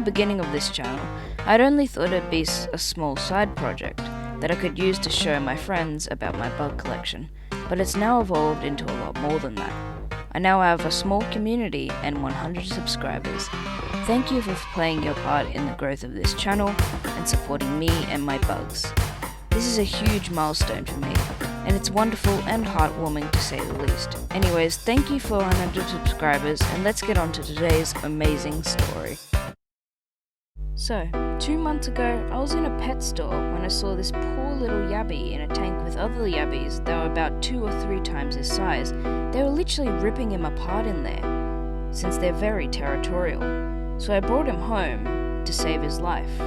beginning of this channel, I'd only thought it'd be a small side project that I could use to show my friends about my bug collection, but it's now evolved into a lot more than that. I now have a small community and 100 subscribers. Thank you for playing your part in the growth of this channel and supporting me and my bugs. This is a huge milestone for me, and it's wonderful and heartwarming to say the least. Anyways, thank you for 100 subscribers, and let's get on to today's amazing story. So, 2 months ago, I was in a pet store when I saw this poor little Yabby in a tank with other Yabbies that were about 2 or 3 times his size. They were literally ripping him apart in there, since they're very territorial. So I brought him home to save his life.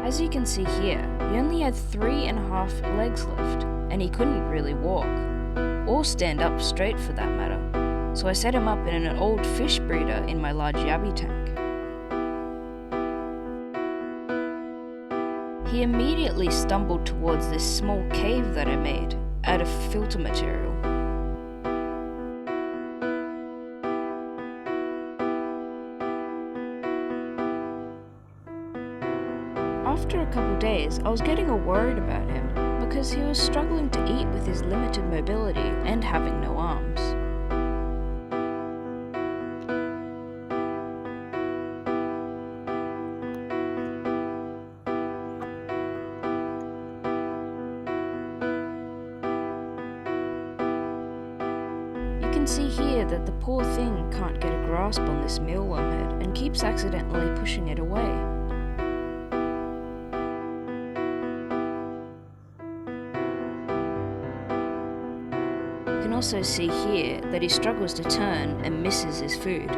As you can see here, he only had 3.5 legs left, and he couldn't really walk, or stand up straight for that matter, so I set him up in an old fish breeder in my large Yabby tank. He immediately stumbled towards this small cave that I made out of filter material. After a couple days, I was getting worried about him because he was struggling to eat with his limited mobility and having no arms. You can see here that the poor thing can't get a grasp on this mealworm head and keeps accidentally pushing it away. You can also see here that he struggles to turn and misses his food.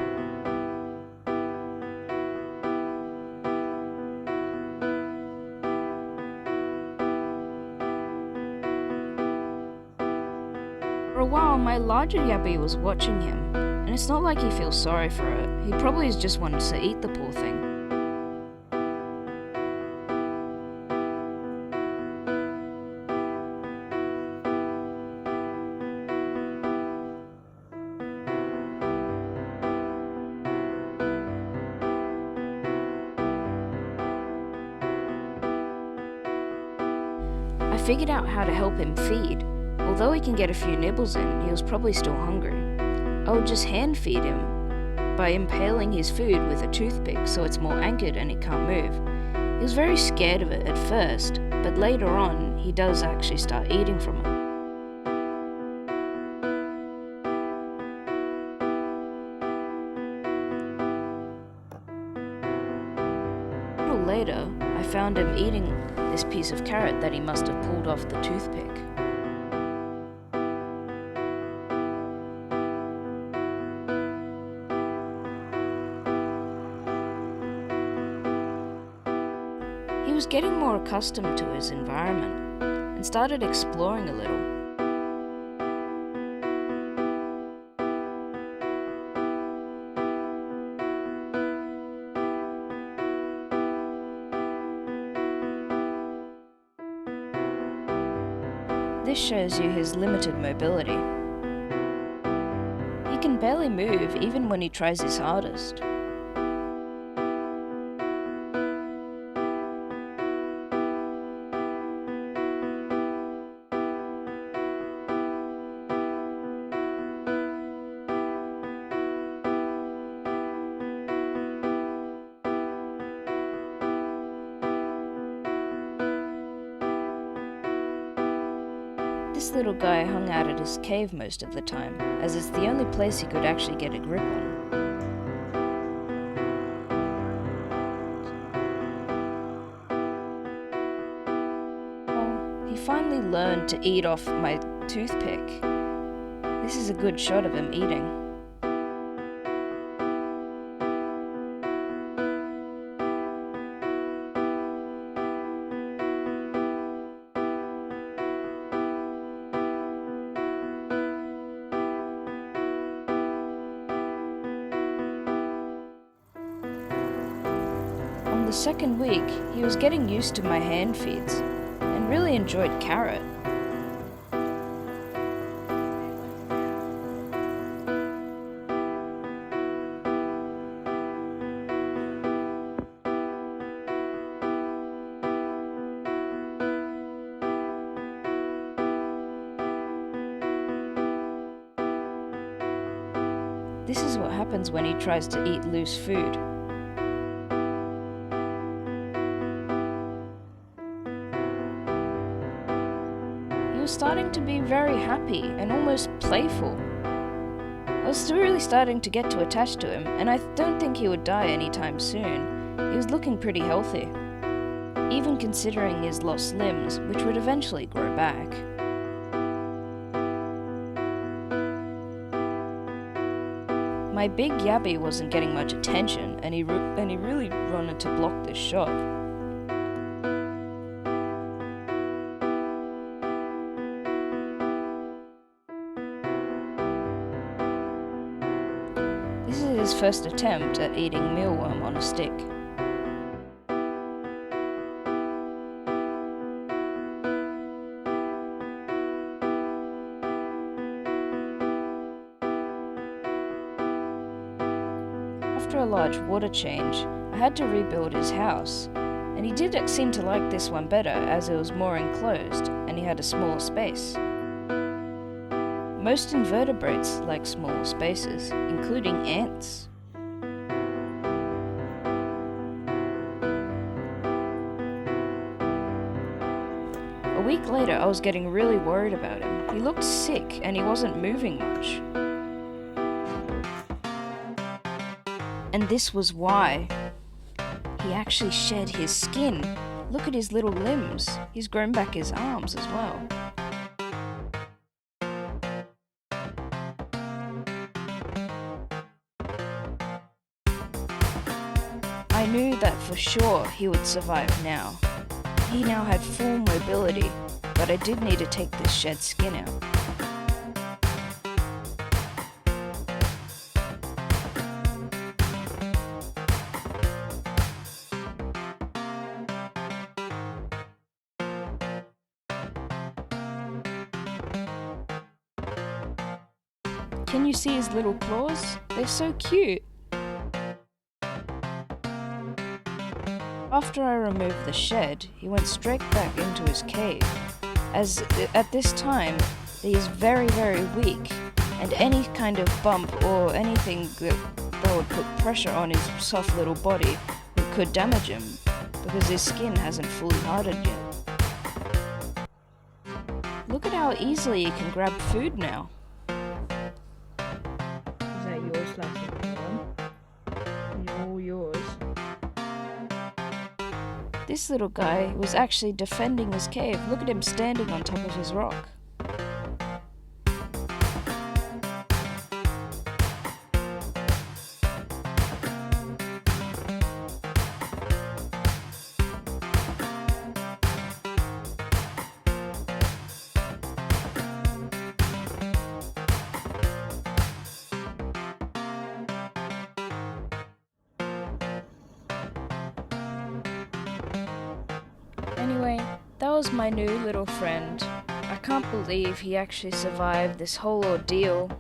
For a while, my larger Yabby was watching him, and it's not like he feels sorry for it. He probably just wanted to eat the poor thing. I figured out how to help him feed. Although he can get a few nibbles in, he was probably still hungry. I would just hand feed him by impaling his food with a toothpick so it's more anchored and he can't move. He was very scared of it at first, but later on he does actually start eating from it. A little later, I found him eating this piece of carrot that he must have pulled off the toothpick. He was getting more accustomed to his environment and started exploring a little. This shows you his limited mobility. He can barely move even when he tries his hardest. This little guy hung out at his cave most of the time, as it's the only place he could actually get a grip on. Well, he finally learned to eat off my toothpick. This is a good shot of him eating. the second week, he was getting used to my hand feeds and really enjoyed carrot. This is what happens when he tries to eat loose food. He was starting to be very happy and almost playful. I was really starting to get to attach to him, and I don't think he would die anytime soon. He was looking pretty healthy, even considering his lost limbs, which would eventually grow back. My big Yabby wasn't getting much attention, and he really wanted to block this shot. This is his first attempt at eating mealworm on a stick. After a large water change, I had to rebuild his house, and he did seem to like this one better as it was more enclosed and he had a smaller space. Most invertebrates like smaller spaces, including ants. A week later, I was getting really worried about him. He looked sick and he wasn't moving much. And this was why. He actually shed his skin. Look at his little limbs. He's grown back his arms as well. I knew that for sure he would survive now. He now had full mobility, but I did need to take this shed skin out. Can you see his little claws? They're so cute. After I removed the shed, he went straight back into his cave, as at this time he is very, very weak, and any kind of bump or anything that would put pressure on his soft little body could damage him, because his skin hasn't fully hardened yet. Look at how easily he can grab food now. Is that yours, Lassie? All yours. This little guy was actually defending his cave. Look at him standing on top of his rock. Anyway, that was my new little friend. I can't believe he actually survived this whole ordeal.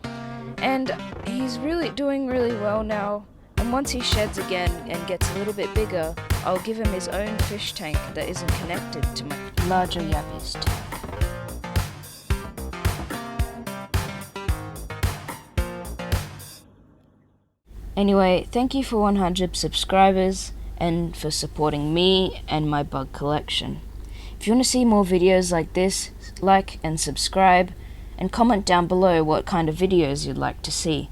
And he's really doing really well now. And once he sheds again and gets a little bit bigger, I'll give him his own fish tank that isn't connected to my larger Yabby's tank. Anyway, thank you for 100 subscribers and for supporting me and my bug collection. If you want to see more videos like this, like and subscribe, and comment down below what kind of videos you'd like to see.